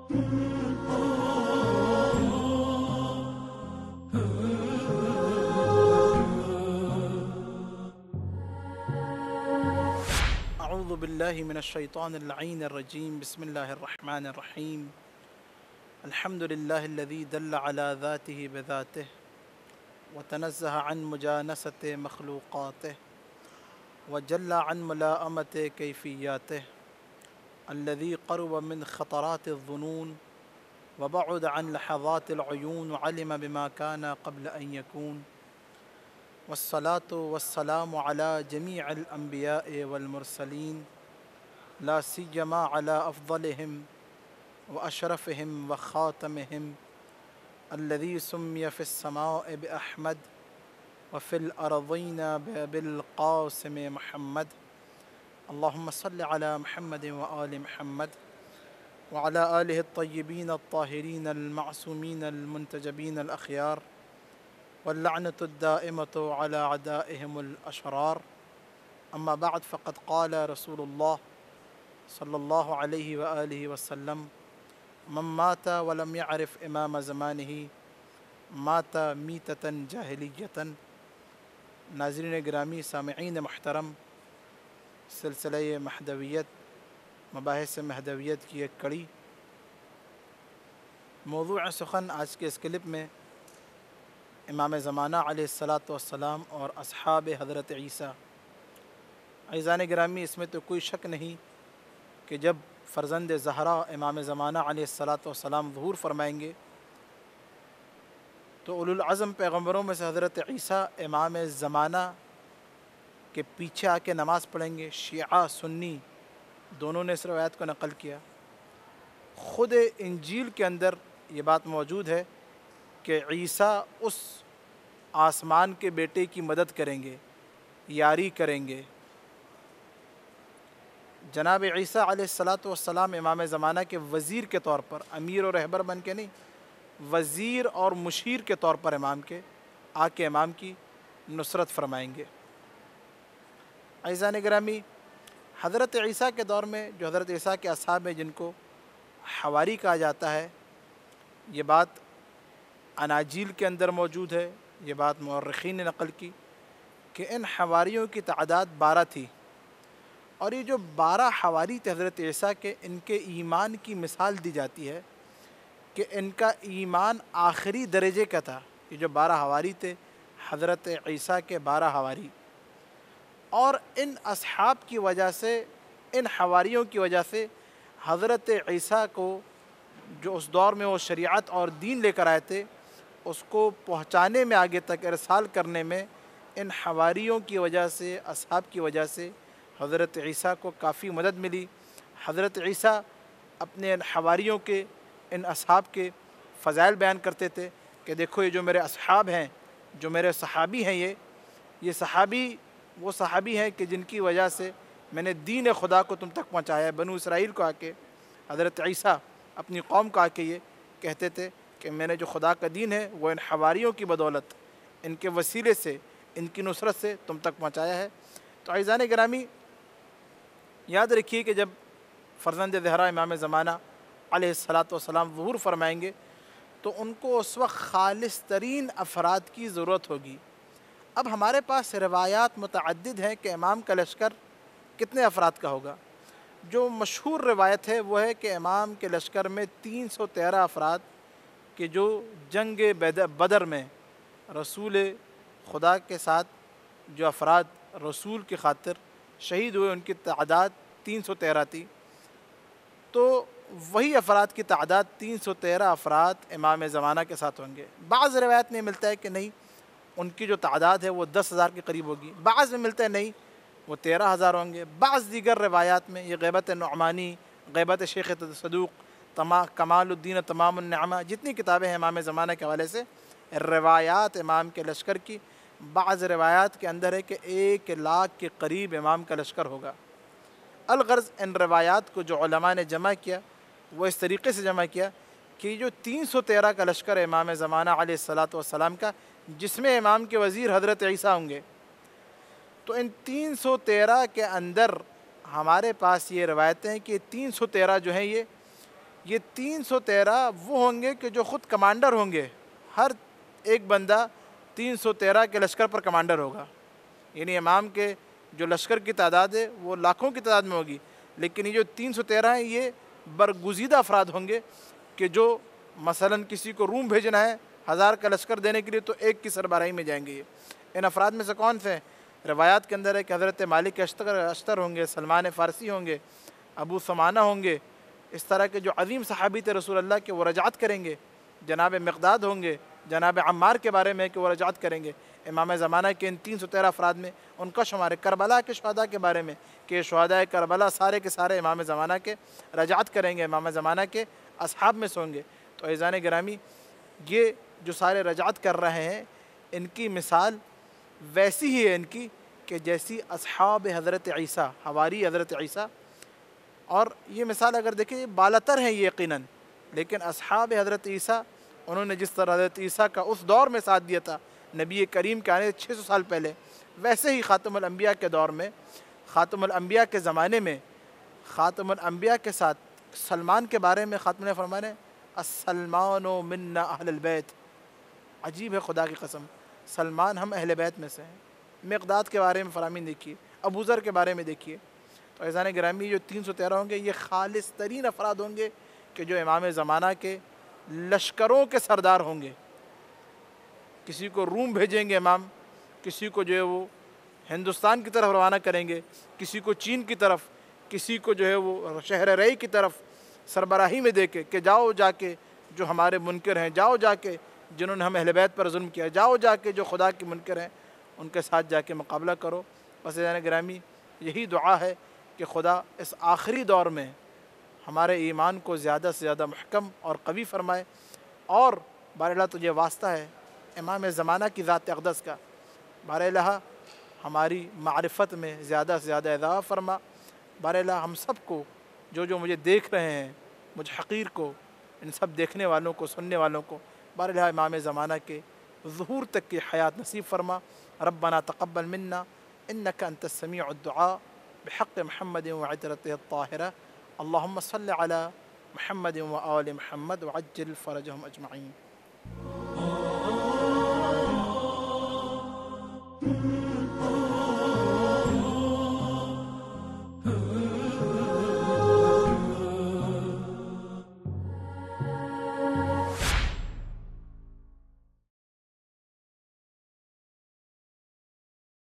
أعوذ بالله من الشيطان اللعين الرجيم. بسم الله الرحمن الرحيم. الحمد لله الذي دل على ذاته بذاته وتنزه عن مجانسة مخلوقاته وجل عن ملاءمة كيفياته، الذي قرب من خطرات الظنون وبعد عن لحظات العيون وعلم بما كان قبل أن يكون، والصلاة والسلام على جميع الأنبياء والمرسلين، لا سيما على أفضلهم وأشرفهم وخاتمهم، الذي سمي في السماء بأحمد وفي الأرضين بالقاسم محمد. اللهم صل على محمد وآل محمد وعلى آله الطيبين الطاهرين المعصومين المنتجبين الأخيار، واللعنة الدائمة على أعدائهم الأشرار. أما بعد، فقد قال رسول الله صلى الله عليه وآله وسلم: من مات ولم يعرف إمام زمانه مات میتة جاہلیة۔ ناظرین گرامی، سامعین محترم، سلسلہ مہدویت، مباحث مہدویت کی ایک کڑی، موضوع سخن آج کے اس کلپ میں امام زمانہ علیہ الصلاۃ والسلام اور اصحاب حضرت عیسیٰ۔ عزیزان گرامی، اس میں تو کوئی شک نہیں کہ جب فرزند زہرا امام زمانہ علیہ الصلاۃ والسلام ظہور فرمائیں گے تو اولو العزم پیغمبروں میں سے حضرت عیسیٰ امام زمانہ کے پیچھے آ کے نماز پڑھیں گے۔ شیعہ سنی دونوں نے اس روایت کو نقل کیا۔ خود انجیل کے اندر یہ بات موجود ہے کہ عیسیٰ اس آسمان کے بیٹے کی مدد کریں گے، یاری کریں گے۔ جناب عیسیٰ علیہ الصلاۃ والسلام امام زمانہ کے وزیر کے طور پر، امیر اور رہبر بن کے نہیں، وزیر اور مشیر کے طور پر امام کے آ کے امام کی نصرت فرمائیں گے۔ عزیزان گرامی، حضرت عیسیٰ کے دور میں جو حضرت عیسیٰ کے اصحاب ہیں جن کو حواری کہا جاتا ہے، یہ بات اناجیل کے اندر موجود ہے، یہ بات مورخین نے نقل کی کہ ان حواریوں کی تعداد 12 تھی، اور یہ جو 12 حواری تھے حضرت عیسیٰ کے، ان کے ایمان کی مثال دی جاتی ہے کہ ان کا ایمان آخری درجے کا تھا۔ یہ جو 12 حواری تھے، حضرت عیسیٰ کے 12 حواری، اور ان اصحاب کی وجہ سے، ان حواریوں کی وجہ سے حضرت عیسیٰ کو جو اس دور میں وہ شریعت اور دین لے کر آئے تھے، اس کو پہنچانے میں، آگے تک ارسال کرنے میں، ان حواریوں کی وجہ سے، اصحاب کی وجہ سے حضرت عیسیٰ کو کافی مدد ملی۔ حضرت عیسیٰ اپنے ان حواریوں کے، ان اصحاب کے فضائل بیان کرتے تھے کہ دیکھو یہ جو میرے اصحاب ہیں، جو میرے صحابی ہیں، یہ صحابی وہ صحابی ہیں کہ جن کی وجہ سے میں نے دین خدا کو تم تک پہنچایا ہے۔ بنو اسرائیل کو آ کے حضرت عیسیٰ اپنی قوم کو آ کے یہ کہتے تھے کہ میں نے جو خدا کا دین ہے وہ ان حواریوں کی بدولت، ان کے وسیلے سے، ان کی نصرت سے تم تک پہنچایا ہے۔ تو عزیزان گرامی، یاد رکھیے کہ جب فرزند زہرا امام زمانہ علیہ الصلاۃ والسلام ظہور فرمائیں گے تو ان کو اس وقت خالص ترین افراد کی ضرورت ہوگی۔ اب ہمارے پاس روایات متعدد ہیں کہ امام کا لشکر کتنے افراد کا ہوگا۔ جو مشہور روایت ہے وہ ہے کہ امام کے لشکر میں 313 افراد کہ جو جنگ بدر میں رسول خدا کے ساتھ جو افراد رسول کی خاطر شہید ہوئے، ان کی تعداد 313 تھی۔ تو وہی افراد کی تعداد 313 افراد امام زمانہ کے ساتھ ہوں گے۔ بعض روایت میں ملتا ہے کہ نہیں، ان کی جو تعداد ہے وہ 10,000 کے قریب ہوگی، بعض میں ملتا ہے نہیں وہ 13,000 ہوں گے۔ بعض دیگر روایات میں، یہ غیبت نعمانی، غیبت شیخ صدوق، کمال الدین تمام النعمہ، جتنی کتابیں ہیں امام زمانہ کے حوالے سے روایات امام کے لشکر کی، بعض روایات کے اندر ہے کہ 1,00,000 کے قریب امام کا لشکر ہوگا۔ الغرض ان روایات کو جو علماء نے جمع کیا وہ اس طریقے سے جمع کیا کہ جو 313 کا لشکر امام زمانہ علیہ الصلاۃ والسلام کا، جس میں امام کے وزیر حضرت عیسیٰ ہوں گے، تو ان 313 کے اندر ہمارے پاس یہ روایتیں ہیں کہ 313 جو ہیں یہ 313 وہ ہوں گے کہ جو خود کمانڈر ہوں گے، ہر ایک بندہ 313 کے لشکر پر کمانڈر ہوگا، یعنی امام کے جو لشکر کی تعداد ہے وہ لاکھوں کی تعداد میں ہوگی، لیکن یہ جو 313 ہیں یہ برگزیدہ افراد ہوں گے کہ جو مثلاً کسی کو روم بھیجنا ہے 1000 کا لشکر دینے کے لیے تو ایک کی سربراہی میں جائیں گے یہ۔ ان افراد میں سے کون سے ہیں؟ روایات کے اندر ہے کہ حضرت مالک اشتر ہوں گے، سلمان فارسی ہوں گے، ابو ثمانہ ہوں گے، اس طرح کے جو عظیم صحابی تھے رسول اللہ کے وہ رجعت کریں گے، جناب مقداد ہوں گے، جناب عمار کے بارے میں کہ وہ رجعت کریں گے، امام زمانہ کے ان 313 افراد میں ان کا شمار ہے۔ کربلا کے شہداء کے بارے میں کہ شہداء کربلا سارے کے سارے امام زمانہ کے رجعت کریں گے، امام زمانہ کے اصحاب میں سے ہوں گے۔ تو عزیزان گرامی، یہ جو سارے رجعت کر رہے ہیں ان کی مثال ویسی ہی ہے ان کی کہ جیسی اصحاب حضرت عیسیٰ، حواری حضرت عیسیٰ، اور یہ مثال اگر دیکھیں بالاتر ہیں یہ یقیناً، لیکن اصحاب حضرت عیسیٰ انہوں نے جس طرح حضرت عیسیٰ کا اس دور میں ساتھ دیا تھا نبی کریم کے آنے 600 سال پہلے، ویسے ہی خاتم الانبیاء کے دور میں، خاتم الانبیاء کے زمانے میں، خاتم الانبیاء کے ساتھ سلمان کے بارے میں خاتم نے فرمایا السلمان منا اہل البیت، عجیب ہے خدا کی قسم، سلمان ہم اہل بیت میں سے ہیں۔ مقداد کے بارے میں فرامین دیکھیے، ابو ذر کے بارے میں دیکھیے۔ تو عزیزان گرامی، جو 313 ہوں گے یہ خالص ترین افراد ہوں گے کہ جو امام زمانہ کے لشکروں کے سردار ہوں گے۔ کسی کو روم بھیجیں گے امام، کسی کو جو ہے وہ ہندوستان کی طرف روانہ کریں گے، کسی کو چین کی طرف، کسی کو جو ہے وہ شہر رئی کی طرف سربراہی میں دے کے کہ جاؤ جا کے جو ہمارے منکر ہیں، جاؤ جا کے جنہوں نے ہم اہل بیت پر ظلم کیا، جاؤ جا کے جو خدا کے منکر ہیں ان کے ساتھ جا کے مقابلہ کرو۔ بس عزیزان گرامی، یہی دعا ہے کہ خدا اس آخری دور میں ہمارے ایمان کو زیادہ سے زیادہ محکم اور قوی فرمائے، اور بار الہ تجھے واسطہ ہے امام زمانہ کی ذات اقدس کا، بار الہ ہماری معرفت میں زیادہ سے زیادہ اضافہ فرما، بار الہ ہم سب کو جو مجھے دیکھ رہے ہیں، مجھ حقیر کو، ان سب دیکھنے والوں کو، سننے والوں کو بار الہ امام زمانہ کے ظہور تک کی حیات نصیب فرما۔ ربنا تقبل منا انك انت السميع الدعاء بحق محمد وعترته الطاهرة، اللهم صل على محمد وآل محمد وعجل فرجهم اجمعین۔